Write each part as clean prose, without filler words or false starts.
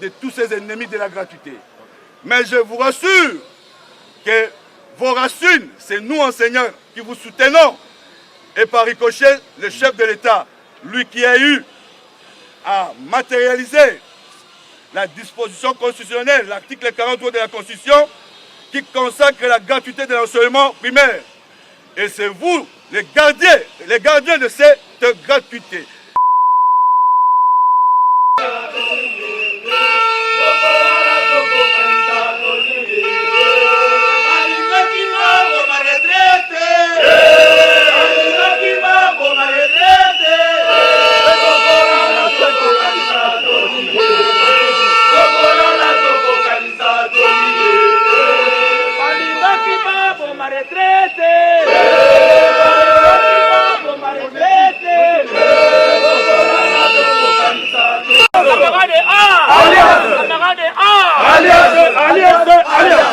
de tous ces ennemis de la gratuité. Mais je vous rassure que vos racines, c'est nous enseignants qui vous soutenons. Et par ricochet, le chef de l'État, lui qui a eu à matérialiser la disposition constitutionnelle, l'article 43 de la Constitution, qui consacre la gratuité de l'enseignement primaire. Et c'est vous, les gardiens de cette gratuité.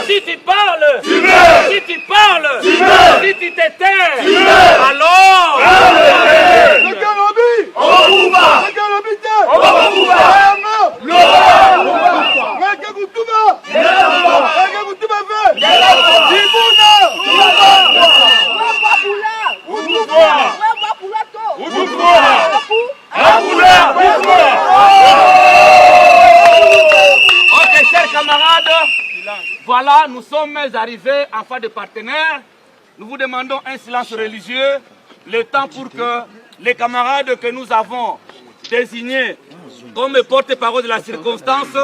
Si tu parles, si tu parles, si tu t'éteins, alors ok, chers camarades, voilà, nous sommes arrivés en phase de partenaire. Nous vous demandons un silence religieux, le temps pour que les camarades que nous avons désignés comme porte-parole de la circonstance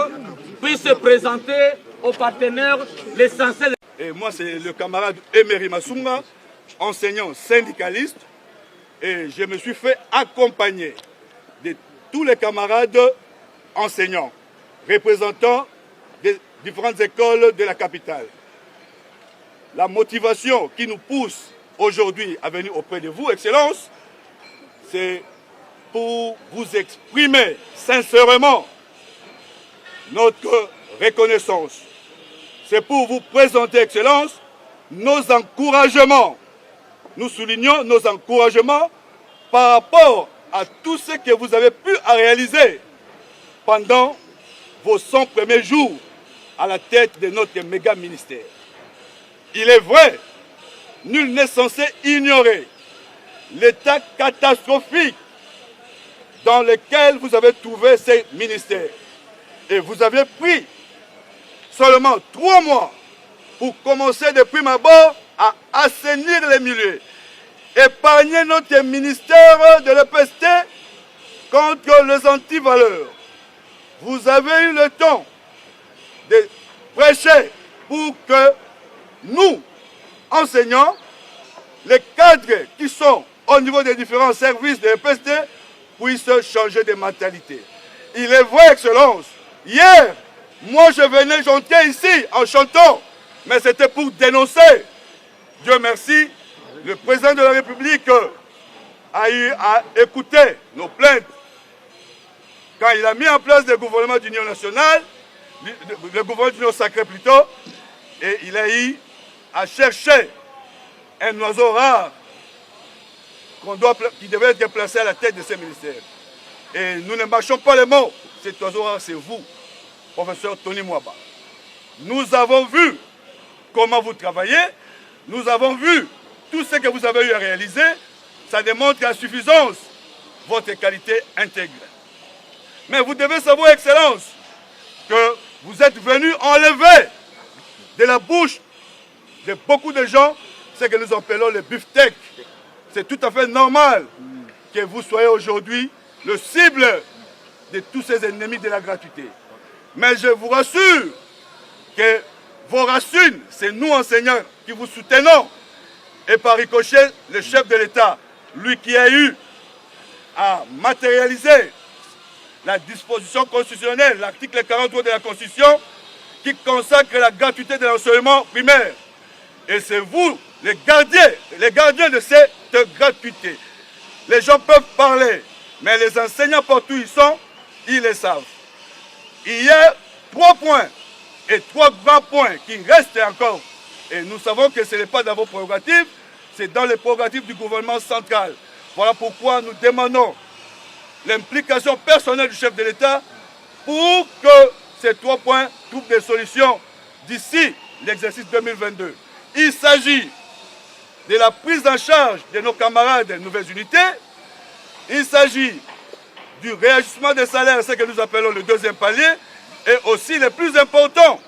puissent se présenter aux partenaires l'essentiel. Et moi, c'est le camarade Emery Massouma, enseignant syndicaliste, et je me suis fait accompagner de tous les camarades enseignants, représentants des différentes écoles de la capitale. La motivation qui nous pousse aujourd'hui à venir auprès de vous, Excellence, c'est pour vous exprimer sincèrement notre reconnaissance. C'est pour vous présenter, Excellence, nos encouragements. Nous soulignons nos encouragements par rapport à tout ce que vous avez pu réaliser pendant vos 100 premiers jours à la tête de notre méga ministère. Il est vrai, nul n'est censé ignorer l'état catastrophique dans lequel vous avez trouvé ces ministères. Et vous avez pris seulement 3 mois pour commencer de prime abord à assainir les milieux, épargner notre ministère de l'EPST contre les antivaleurs. Vous avez eu le temps de prêcher pour que nous, enseignants, les cadres qui sont au niveau des différents services de l'EPST puissent changer de mentalité. Il est vrai, Excellence, hier, moi je venais chanter ici en chantant, mais c'était pour dénoncer. Dieu merci, le président de la République a eu à écouter nos plaintes. Quand il a mis en place le gouvernement d'union nationale, le gouvernement d'union sacrée plutôt, et il a eu à chercher un oiseau rare qui devait être placé à la tête de ces ministères. Et nous ne marchons pas les mots. Cet oiseau rare, c'est vous, professeur Tony Mwaba. Nous avons vu comment vous travaillez, nous avons vu tout ce que vous avez eu à réaliser. Ça démontre à suffisance votre qualité intègre. Mais vous devez savoir, Excellence, que vous êtes venu enlever de la bouche de beaucoup de gens ce que nous appelons le beefsteak. C'est tout à fait normal que vous soyez aujourd'hui le cible de tous ces ennemis de la gratuité. Mais je vous rassure que vos racines, c'est nous enseignants qui vous soutenons. Et par ricochet, le chef de l'État, lui qui a eu à matérialiser la disposition constitutionnelle, l'article 43 de la Constitution, qui consacre la gratuité de l'enseignement primaire. Et c'est vous, les gardiens de cette gratuité. Les gens peuvent parler, mais les enseignants partout où ils sont, ils le savent. Il y a 3 points et 3 grands points qui restent encore. Et nous savons que ce n'est pas dans vos prérogatives, c'est dans les prérogatives du gouvernement central. Voilà pourquoi nous demandons l'implication personnelle du chef de l'État pour que ces 3 points trouvent des solutions d'ici l'exercice 2022. Il s'agit de la prise en charge de nos camarades des nouvelles unités. Il s'agit du réajustement des salaires, ce que nous appelons le 2e palier. Et aussi, le plus important,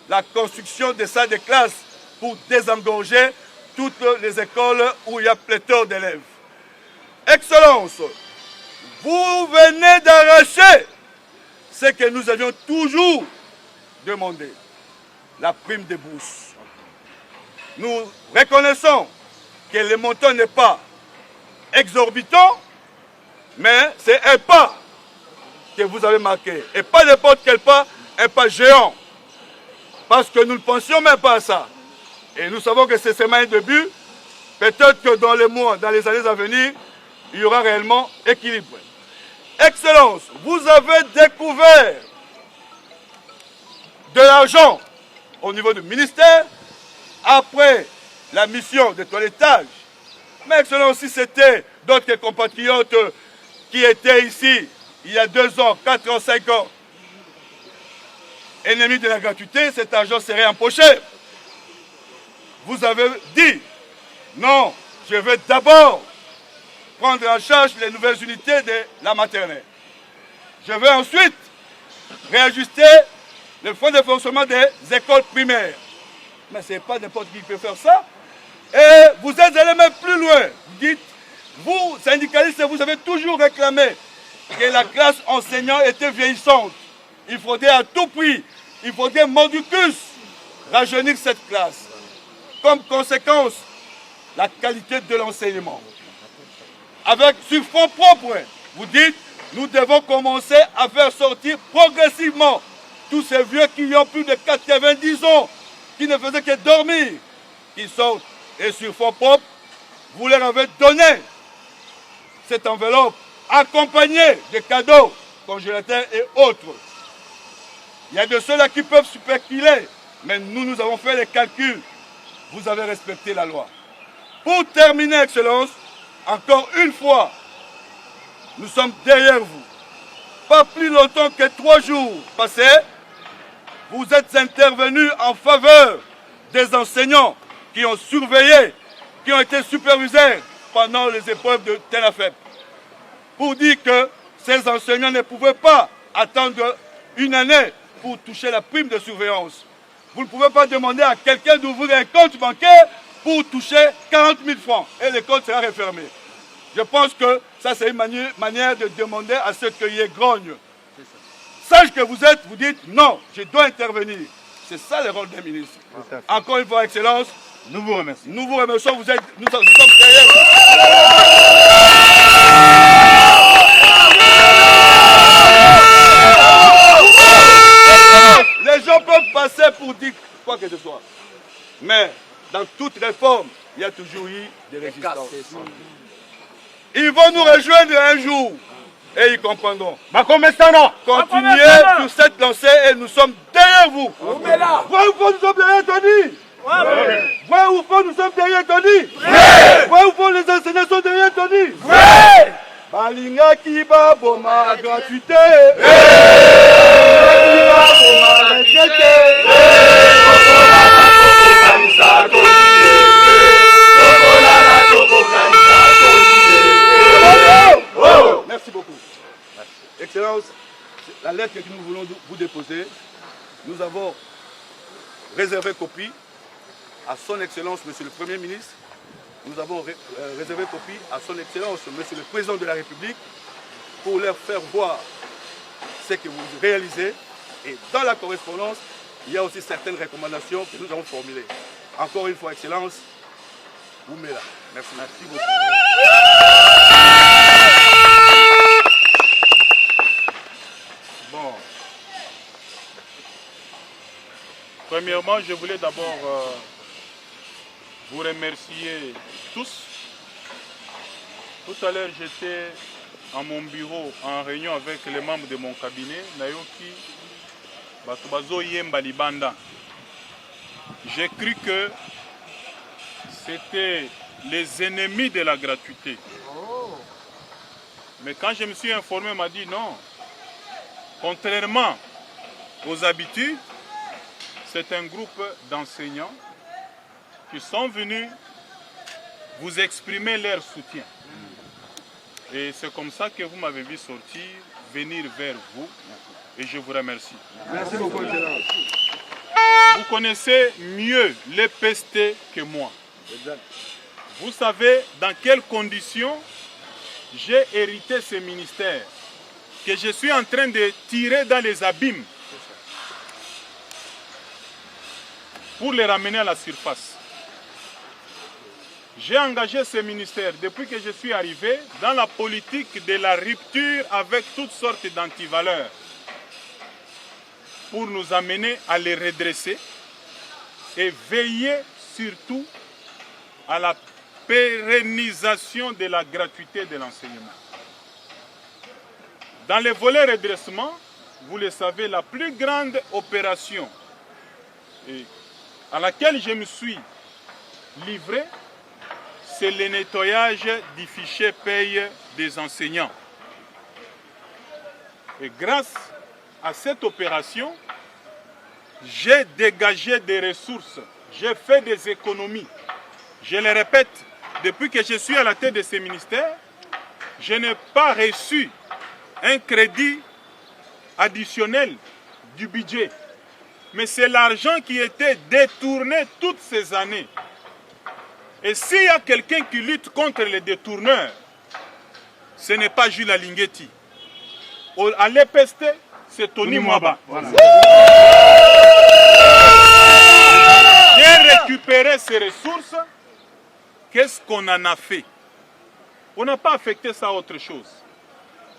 la construction des salles de classe pour désengorger toutes les écoles où il y a pléthore d'élèves. Excellence, vous venez d'arracher ce que nous avions toujours demandé, la prime de bourse. Nous reconnaissons que le montant n'est pas exorbitant, mais c'est un pas que vous avez marqué. Et pas n'importe quel pas, un pas géant. Parce que nous ne pensions même pas à ça. Et nous savons que c'est seulement un début. Peut-être que dans les mois, dans les années à venir, il y aura réellement équilibre. Excellence, vous avez découvert de l'argent au niveau du ministère après la mission de toilettage. Mais Excellence, si c'était d'autres compatriotes qui étaient ici il y a 2 ans, 4 ans, 5 ans, ennemis de la gratuité, cet argent serait empoché. Vous avez dit, non, je vais d'abord prendre en charge les nouvelles unités de la maternelle. Je vais ensuite réajuster le fonds de fonctionnement des écoles primaires. Mais ce n'est pas n'importe qui peut faire ça. Et vous êtes allé même plus loin. Vous dites, vous, syndicalistes, vous avez toujours réclamé que la classe enseignante était vieillissante. Il faudrait à tout prix, il faudrait mordicus rajeunir cette classe. Comme conséquence, la qualité de l'enseignement. Avec sur fonds propres, vous dites, nous devons commencer à faire sortir progressivement tous ces vieux qui ont plus de 90 ans, qui ne faisaient que dormir, qui sortent. Et sur fonds propres, vous leur avez donné cette enveloppe accompagnée de cadeaux, congélateurs et autres. Il y a de ceux-là qui peuvent spéculer, mais nous avons fait les calculs. Vous avez respecté la loi. Pour terminer, Excellence, encore une fois, nous sommes derrière vous. Pas plus longtemps que 3 jours passés, vous êtes intervenus en faveur des enseignants qui ont surveillé, qui ont été supervisés pendant les épreuves de TENAFEP. Pour dire que ces enseignants ne pouvaient pas attendre une année pour toucher la prime de surveillance. Vous ne pouvez pas demander à quelqu'un d'ouvrir un compte bancaire pour toucher 40 000 francs et le compte sera refermé. Je pense que ça, c'est une manière de demander à ceux qui y grognent. Sage que vous êtes, vous dites non, je dois intervenir. C'est ça le rôle des ministres. Encore une fois, Excellence, nous vous remercions. Nous vous remercions, nous sommes derrière vous. Les gens peuvent passer pour dire quoi que ce soit. Mais dans toute réforme, il y a toujours eu des résistances. Ils vont nous rejoindre un jour et ils comprendront. Continuez sur cette lancée et nous sommes derrière vous. Voyez où nous sommes derrière Tony. Voyez où nous sommes derrière Tony. Voyez où les enseignants sont derrière Tony. Balinga qui va boma gratuité. Merci beaucoup. Excellence, la lettre que nous voulons vous déposer, nous avons réservé copie à son Excellence, Monsieur le Premier ministre. Nous avons réservé copie à son Excellence, Monsieur le Président de la République, pour leur faire voir ce que vous réalisez. Et dans la correspondance, il y a aussi certaines recommandations que nous avons formulées. Encore une fois, Excellence, vous mettez là. Merci. Merci beaucoup. Bon. Premièrement, je voulais d'abord vous remercier tous. Tout à l'heure, j'étais à mon bureau en réunion avec les membres de mon cabinet, Nayoki Batubazo Yemba Libanda. J'ai cru que c'était les ennemis de la gratuité. Mais quand je me suis informé, on m'a dit non. Contrairement aux habitudes, c'est un groupe d'enseignants qui sont venus vous exprimer leur soutien. Et c'est comme ça que vous m'avez vu sortir, venir vers vous. Et je vous remercie. Merci beaucoup. Vous connaissez mieux les PST que moi. Vous savez dans quelles conditions j'ai hérité ce ministère, que je suis en train de tirer dans les abîmes pour les ramener à la surface. J'ai engagé ce ministère depuis que je suis arrivé dans la politique de la rupture avec toutes sortes d'antivaleurs pour nous amener à les redresser et veiller surtout à la pérennisation de la gratuité de l'enseignement. Dans les volets redressement, vous le savez, la plus grande opération à laquelle je me suis livré, c'est le nettoyage du fichier paye des enseignants. Et grâce à cette opération, j'ai dégagé des ressources, j'ai fait des économies. Je le répète, depuis que je suis à la tête de ce ministère, je n'ai pas reçu un crédit additionnel du budget. Mais c'est l'argent qui était détourné toutes ces années. Et s'il y a quelqu'un qui lutte contre les détourneurs, ce n'est pas Jules Alinghetti. À l'EPST, c'est Tony Mwaba. Voilà. J'ai récupéré ces ressources. Qu'est-ce qu'on en a fait? On n'a pas affecté ça à autre chose.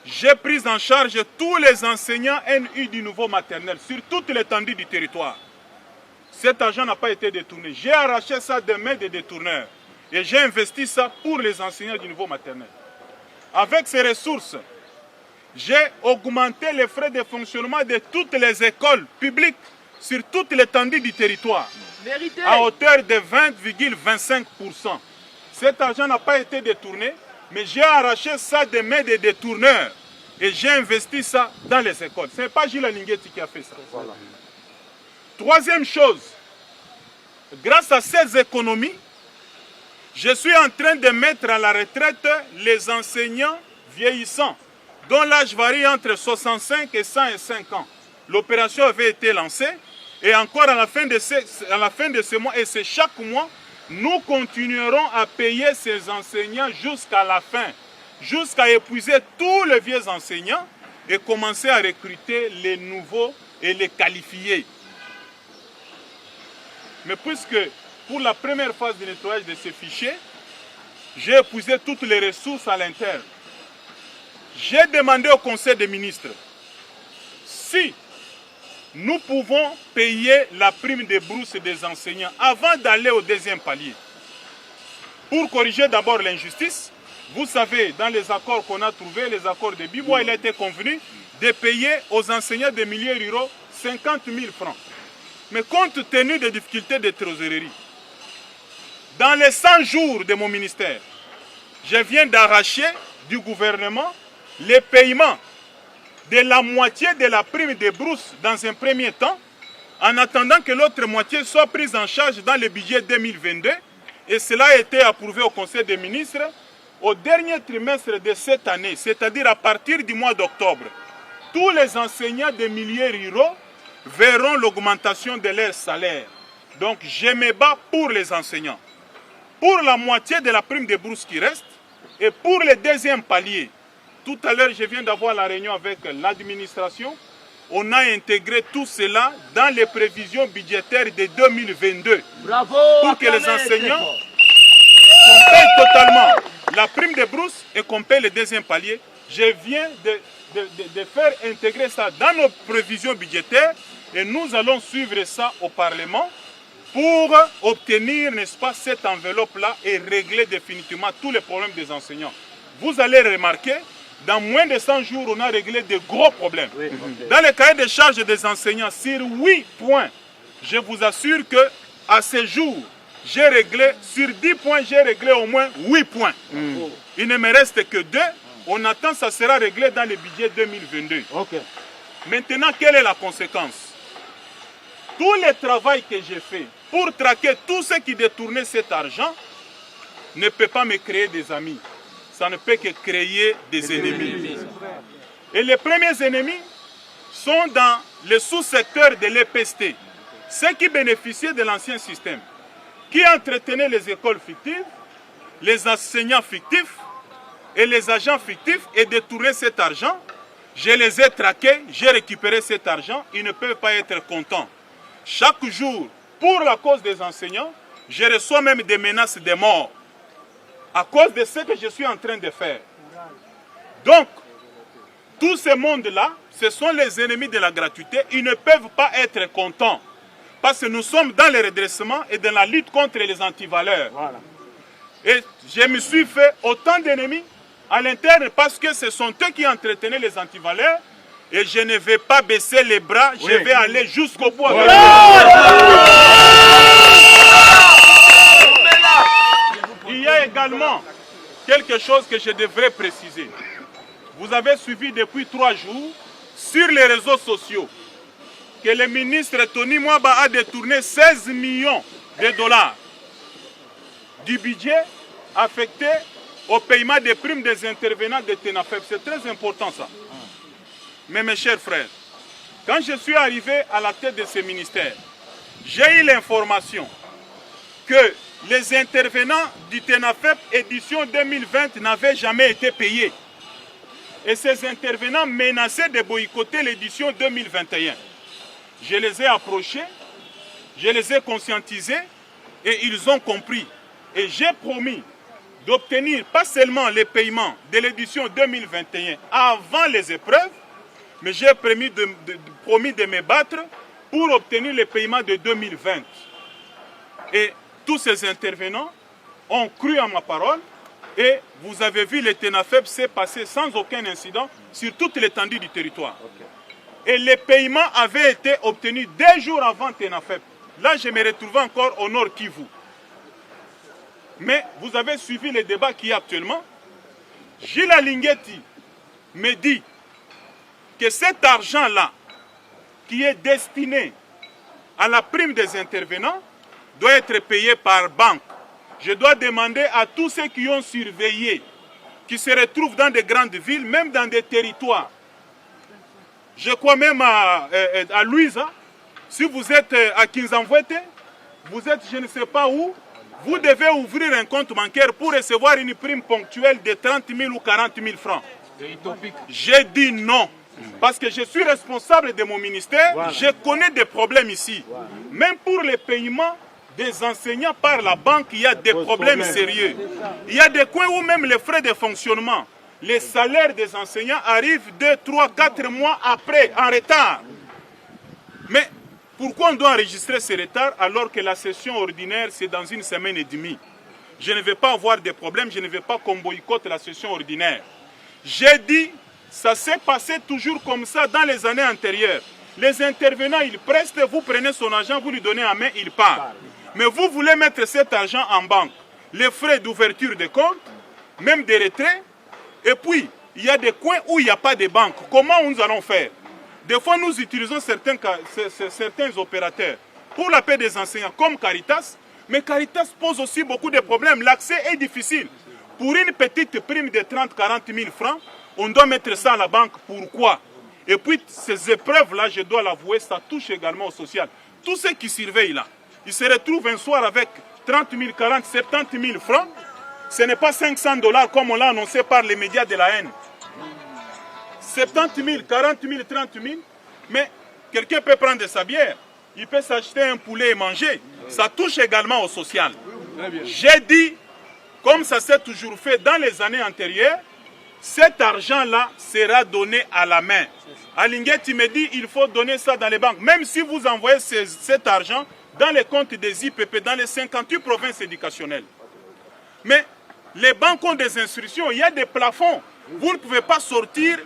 J'ai pris en charge tous les enseignants NU du nouveau maternel sur toute l'étendue du territoire. Cet argent n'a pas été détourné. J'ai arraché ça des mains des détourneurs. Et j'ai investi ça pour les enseignants du niveau maternel. Avec ces ressources, j'ai augmenté les frais de fonctionnement de toutes les écoles publiques sur toute l'étendue du territoire. Vérité. À hauteur de 20,25%. Cet argent n'a pas été détourné, mais j'ai arraché ça des mains des détourneurs. Et j'ai investi ça dans les écoles. Ce n'est pas Gilles Alinghetti qui a fait ça. Voilà. Troisième chose, grâce à ces économies, je suis en train de mettre à la retraite les enseignants vieillissants, dont l'âge varie entre 65 et 105 ans. L'opération avait été lancée et encore à la fin de ce mois, et c'est chaque mois, nous continuerons à payer ces enseignants jusqu'à la fin, jusqu'à épuiser tous les vieux enseignants et commencer à recruter les nouveaux et les qualifier. Mais puisque pour la première phase de nettoyage de ces fichiers, j'ai épuisé toutes les ressources à l'interne. J'ai demandé au Conseil des ministres si nous pouvons payer la prime de brousse des enseignants avant d'aller au deuxième palier. Pour corriger d'abord l'injustice, vous savez, dans les accords qu'on a trouvés, les accords de Bibois, il a été convenu de payer aux enseignants des milieux ruraux 50 000 francs. Mais compte tenu des difficultés de trésorerie, dans les 100 jours de mon ministère, je viens d'arracher du gouvernement les paiements de la moitié de la prime de brousse dans un premier temps, en attendant que l'autre moitié soit prise en charge dans le budget 2022. Et cela a été approuvé au Conseil des ministres au dernier trimestre de cette année, c'est-à-dire à partir du mois d'octobre. Tous les enseignants des milieux ruraux verront l'augmentation de leur salaire. Donc je me bats pour les enseignants. Pour la moitié de la prime de bourse qui reste et pour le deuxième palier. Tout à l'heure, je viens d'avoir la réunion avec l'administration. On a intégré tout cela dans les prévisions budgétaires de 2022. Bravo, pour que les enseignants qu'on paye totalement la prime de brousse et qu'on paye le deuxième palier. Je viens de faire intégrer ça dans nos prévisions budgétaires et nous allons suivre ça au Parlement pour obtenir, n'est-ce pas, cette enveloppe-là et régler définitivement tous les problèmes des enseignants. Vous allez remarquer, dans moins de 100 jours, on a réglé de gros problèmes. Oui, okay. Dans le cahier de charges des enseignants, sur 8 points, je vous assure qu'à ce jour, j'ai réglé, sur 10 points, j'ai réglé au moins 8 points. Il ne me reste que 2. On attend, ça sera réglé dans le budget 2022. Okay. Maintenant, quelle est la conséquence? Tout le travail que j'ai fait pour traquer tous ceux qui détournaient cet argent ne peut pas me créer des amis. Ça ne peut que créer des ennemis. Et les premiers ennemis sont dans le sous-secteur de l'EPST, ceux qui bénéficiaient de l'ancien système, qui entretenaient les écoles fictives, les enseignants fictifs et les agents fictifs et détournaient cet argent. Je les ai traqués, j'ai récupéré cet argent, ils ne peuvent pas être contents. Chaque jour, pour la cause des enseignants, je reçois même des menaces de mort à cause de ce que je suis en train de faire. Donc, tout ce monde-là, ce sont les ennemis de la gratuité. Ils ne peuvent pas être contents parce que nous sommes dans le redressement et dans la lutte contre les antivaleurs. Voilà. Et je me suis fait autant d'ennemis à l'interne parce que ce sont eux qui entretenaient les antivaleurs et je ne vais pas baisser les bras, je vais aller jusqu'au bout. Il y a également quelque chose que je devrais préciser. Vous avez suivi depuis 3 jours sur les réseaux sociaux que le ministre Tony Mwaba a détourné 16 millions de dollars du budget affecté au paiement des primes des intervenants de TENAFEP. C'est très important ça. Mais mes chers frères, quand je suis arrivé à la tête de ce ministère, j'ai eu l'information que les intervenants du TENAFEP édition 2020 n'avaient jamais été payés. Et ces intervenants menaçaient de boycotter l'édition 2021. Je les ai approchés, je les ai conscientisés et ils ont compris. Et j'ai promis d'obtenir pas seulement les paiements de l'édition 2021 avant les épreuves, mais j'ai promis de me battre pour obtenir les paiements de 2020. Et tous ces intervenants ont cru à ma parole et vous avez vu le TENAFEP s'est passé sans aucun incident sur toute l'étendue du territoire. Et les paiements avaient été obtenus 2 jours avant TENAFEP. Là, je me retrouvais encore au Nord Kivu. Mais vous avez suivi le débat qui est actuellement. Gilles Alingeti me dit que cet argent-là, qui est destiné à la prime des intervenants, doit être payé par banque. Je dois demander à tous ceux qui ont surveillé, qui se retrouvent dans des grandes villes, même dans des territoires. Je crois même à Louisa, si vous êtes à Kinzamvouete, vous êtes je ne sais pas où, vous devez ouvrir un compte bancaire pour recevoir une prime ponctuelle de 30 000 ou 40 000 francs. J'ai dit non. Parce que je suis responsable de mon ministère, voilà. Je connais des problèmes ici. Voilà. Même pour les paiements des enseignants par la banque, il y a des problèmes sérieux. Il y a des coins où même les frais de fonctionnement, les salaires des enseignants arrivent 2, 3, 4 mois après, en retard. Mais pourquoi on doit enregistrer ce retard alors que la session ordinaire, c'est dans 1 semaine et demie? Je ne vais pas avoir de problème, je ne vais pas qu'on boycotte la session ordinaire. J'ai dit... Ça s'est passé toujours comme ça dans les années antérieures. Les intervenants, ils prestent, vous prenez son argent, vous lui donnez en main, il part. Mais vous voulez mettre cet argent en banque. Les frais d'ouverture de compte, même des retraits. Et puis, il y a des coins où il n'y a pas de banque. Comment nous allons faire? Des fois, nous utilisons certains opérateurs pour la paix des enseignants, comme Caritas. Mais Caritas pose aussi beaucoup de problèmes. L'accès est difficile. Pour une petite prime de 30-40 000 francs, on doit mettre ça à la banque. Pourquoi? Et puis, ces épreuves-là, je dois l'avouer, ça touche également au social. Tous ceux qui surveillent là, ils se retrouvent un soir avec 30 000, 40, 70 000 francs. Ce n'est pas 500 $ comme on l'a annoncé par les médias de la haine. 70 000, 40 000, 30 000. Mais quelqu'un peut prendre sa bière. Il peut s'acheter un poulet et manger. Ça touche également au social. J'ai dit, comme ça s'est toujours fait dans les années antérieures, cet argent-là sera donné à la main. Alingeti me dit il faut donner ça dans les banques. Même si vous envoyez cet argent dans les comptes des IPP, dans les 58 provinces éducationnelles. Mais les banques ont des instructions, il y a des plafonds. Vous ne pouvez pas sortir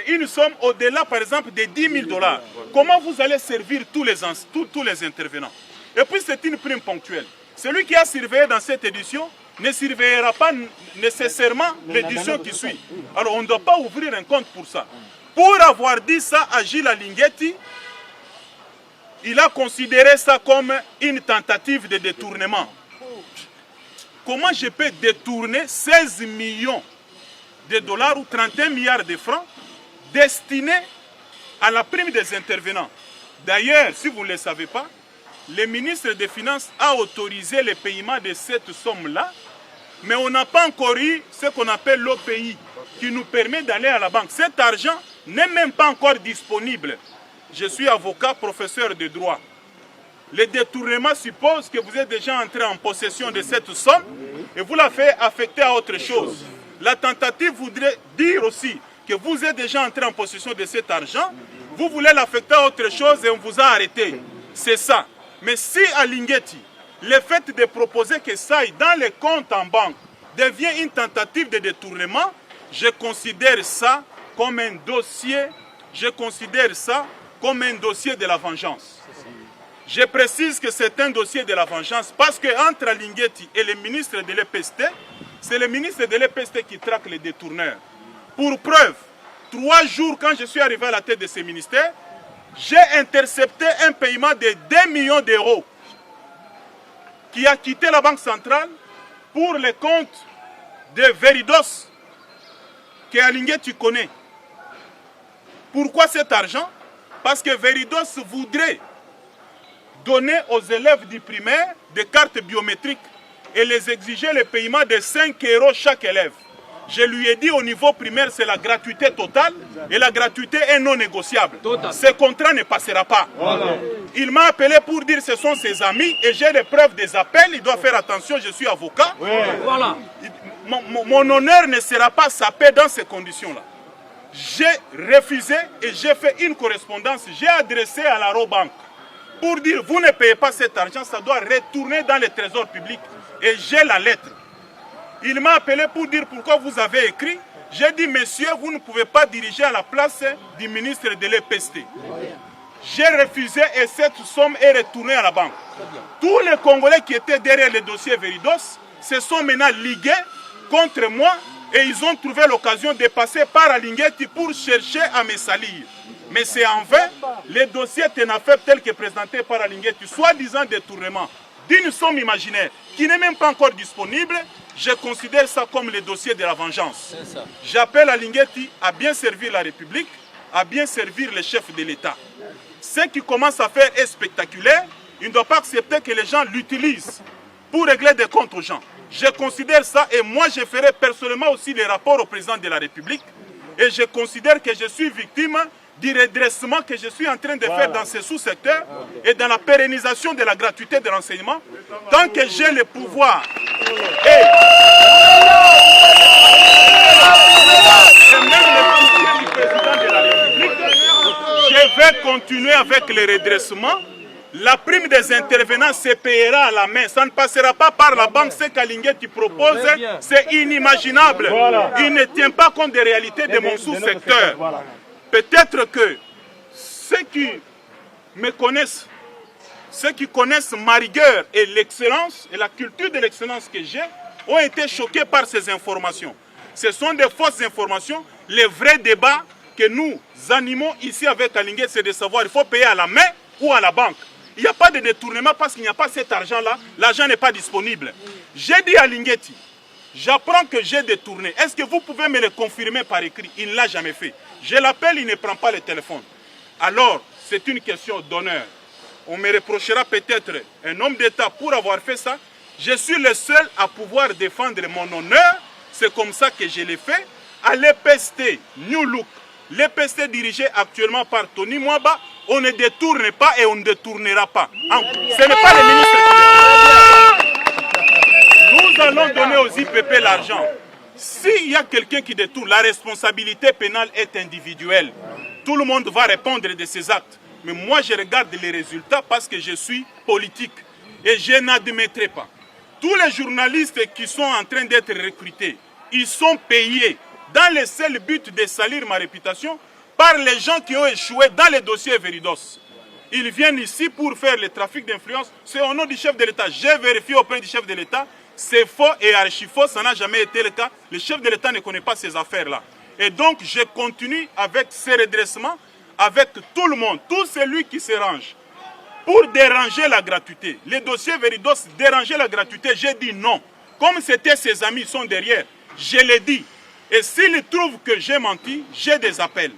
une somme au-delà, par exemple, de 10 000 $. Comment vous allez servir tous les intervenants? Et puis c'est une prime ponctuelle. Celui qui a surveillé dans cette édition ne surveillera pas nécessairement l'édition qui suit. Alors on ne doit pas ouvrir un compte pour ça. Pour avoir dit ça à Gilles Alingeti, il a considéré ça comme une tentative de détournement. Comment je peux détourner 16 millions de dollars ou 31 milliards de francs destinés à la prime des intervenants? D'ailleurs, si vous ne le savez pas, le ministre des Finances a autorisé le paiement de cette somme-là, mais on n'a pas encore eu ce qu'on appelle l'OPI, qui nous permet d'aller à la banque. Cet argent n'est même pas encore disponible. Je suis avocat, professeur de droit. Le détournement suppose que vous êtes déjà entré en possession de cette somme et vous la faites affecter à autre chose. La tentative voudrait dire aussi que vous êtes déjà entré en possession de cet argent, vous voulez l'affecter à autre chose et on vous a arrêté. C'est ça. Mais si à Linguetti, le fait de proposer que ça aille dans les comptes en banque devient une tentative de détournement, je considère ça comme un dossier, de la vengeance. Je précise que c'est un dossier de la vengeance parce qu'entre Linguetti et le ministre de l'EPST, c'est le ministre de l'EPST qui traque les détourneurs. Pour preuve, 3 jours quand je suis arrivé à la tête de ce ministère, j'ai intercepté un paiement de 2 millions d'euros qui a quitté la Banque centrale pour les comptes de Veridos que Linguetti connaît. Pourquoi cet argent? Parce que Veridos voudrait donner aux élèves du primaire des cartes biométriques et les exiger le paiement de 5 € chaque élève. Je lui ai dit au niveau primaire, c'est la gratuité totale et la gratuité est non négociable. Ce contrat ne passera pas. Voilà. Il m'a appelé pour dire que ce sont ses amis et j'ai les preuves des appels. Il doit faire attention, je suis avocat. Ouais. Voilà. Mon honneur ne sera pas sapé dans ces conditions-là. J'ai refusé et j'ai fait une correspondance. J'ai adressé à la Robank pour dire vous ne payez pas cet argent, ça doit retourner dans le trésor public. Et j'ai la lettre. Il m'a appelé pour dire pourquoi vous avez écrit. J'ai dit, monsieur, vous ne pouvez pas diriger à la place du ministre de l'EPST. J'ai refusé et cette somme est retournée à la banque. Tous les Congolais qui étaient derrière le dossier Veridos se sont maintenant ligués contre moi et ils ont trouvé l'occasion de passer par Alinguetti pour chercher à me salir. Mais c'est en vain, le dossier est une affaire telle que présenté par Alinguetti, soi-disant détournement d'une somme imaginaire qui n'est même pas encore disponible. Je considère ça comme le dossier de la vengeance. J'appelle Alinguetti à bien servir la République, à bien servir les chefs de l'État. Ce qui commence à faire est spectaculaire. Il ne doit pas accepter que les gens l'utilisent pour régler des comptes aux gens. Je considère ça et moi je ferai personnellement aussi les rapports au président de la République. Et je considère que je suis victime du redressement que je suis en train de faire dans ces sous-secteurs et dans la pérennisation de la gratuité de l'enseignement. Tant que j'ai le pouvoir et même le soutien du président de la République, je vais continuer avec le redressement. La prime des intervenants se payera à la main. Ça ne passera pas par la banque. Ce qu'Alinguetti propose, c'est inimaginable. Il ne tient pas compte des réalités de mon sous-secteur. Peut-être que ceux qui me connaissent, ceux qui connaissent ma rigueur et l'excellence et la culture de l'excellence que j'ai, ont été choqués par ces informations. Ce sont des fausses informations. Le vrai débat que nous animons ici avec Alinguetti, c'est de savoir il faut payer à la main ou à la banque. Il n'y a pas de détournement parce qu'il n'y a pas cet argent-là. L'argent n'est pas disponible. J'ai dit à Linguetti, j'apprends que j'ai détourné. Est-ce que vous pouvez me le confirmer par écrit? Il ne l'a jamais fait. Je l'appelle, il ne prend pas le téléphone. Alors, c'est une question d'honneur. On me reprochera peut-être un homme d'État pour avoir fait ça. Je suis le seul à pouvoir défendre mon honneur. C'est comme ça que je l'ai fait. À l'EPST New Look, l'EPST dirigé actuellement par Tony Mwaba, on ne détourne pas et on ne détournera pas. Ce n'est pas le ministre qui détourne. Nous allons donner aux IPP l'argent. S'il y a quelqu'un qui détourne, la responsabilité pénale est individuelle. Tout le monde va répondre de ses actes. Mais moi, je regarde les résultats parce que je suis politique. Et je n'admettrai pas. Tous les journalistes qui sont en train d'être recrutés, ils sont payés dans le seul but de salir ma réputation par les gens qui ont échoué dans les dossiers Veridos. Ils viennent ici pour faire le trafic d'influence. C'est au nom du chef de l'État. J'ai vérifié auprès du chef de l'État. C'est faux et archi faux. Ça n'a jamais été le cas. Le chef de l'État ne connaît pas ces affaires-là. Et donc, je continue avec ces redressements, avec tout le monde. Tout celui qui se range pour déranger la gratuité. Les dossiers Veridos déranger la gratuité, j'ai dit non. Comme c'était ses amis qui sont derrière, je l'ai dit. Et s'il trouve que j'ai menti, j'ai des appels.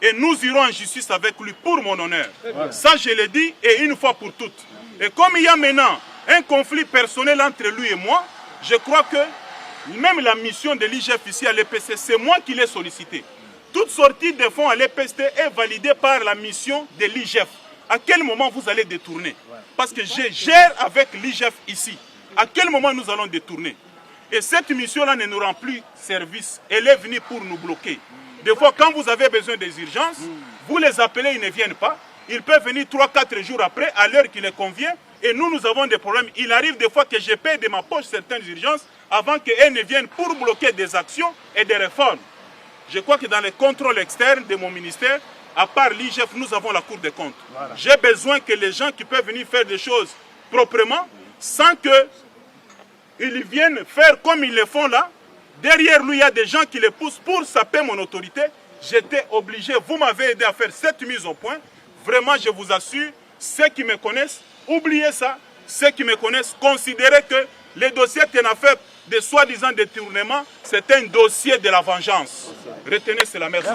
Et nous irons en justice avec lui pour mon honneur. Ça, je l'ai dit, et une fois pour toutes. Et comme il y a maintenant un conflit personnel entre lui et moi, je crois que même la mission de l'IGF ici à l'EPC, c'est moi qui l'ai sollicité. Toute sortie de fonds à l'EPST est validée par la mission de l'IGF. À quel moment vous allez détourner? Parce que je gère avec l'IGF ici. À quel moment nous allons détourner? Et cette mission-là ne nous rend plus service. Elle est venue pour nous bloquer. Des fois, quand vous avez besoin des urgences, vous les appelez, ils ne viennent pas. Ils peuvent venir 3-4 jours après, à l'heure qui les convient. Et nous avons des problèmes. Il arrive des fois que je paie de ma poche certaines urgences avant qu'elles ne viennent pour bloquer des actions et des réformes. Je crois que dans les contrôles externes de mon ministère, à part l'IGF, nous avons la Cour des comptes. Voilà. J'ai besoin que les gens qui peuvent venir faire des choses proprement, sans qu'ils viennent faire comme ils le font là. Derrière lui, il y a des gens qui les poussent pour saper mon autorité. J'étais obligé, vous m'avez aidé à faire cette mise au point. Vraiment, je vous assure, ceux qui me connaissent, oubliez ça. Ceux qui me connaissent, considérez que les dossiers qu'on a fait de soi-disant détournement, c'est un dossier de la vengeance. Retenez cela, merci.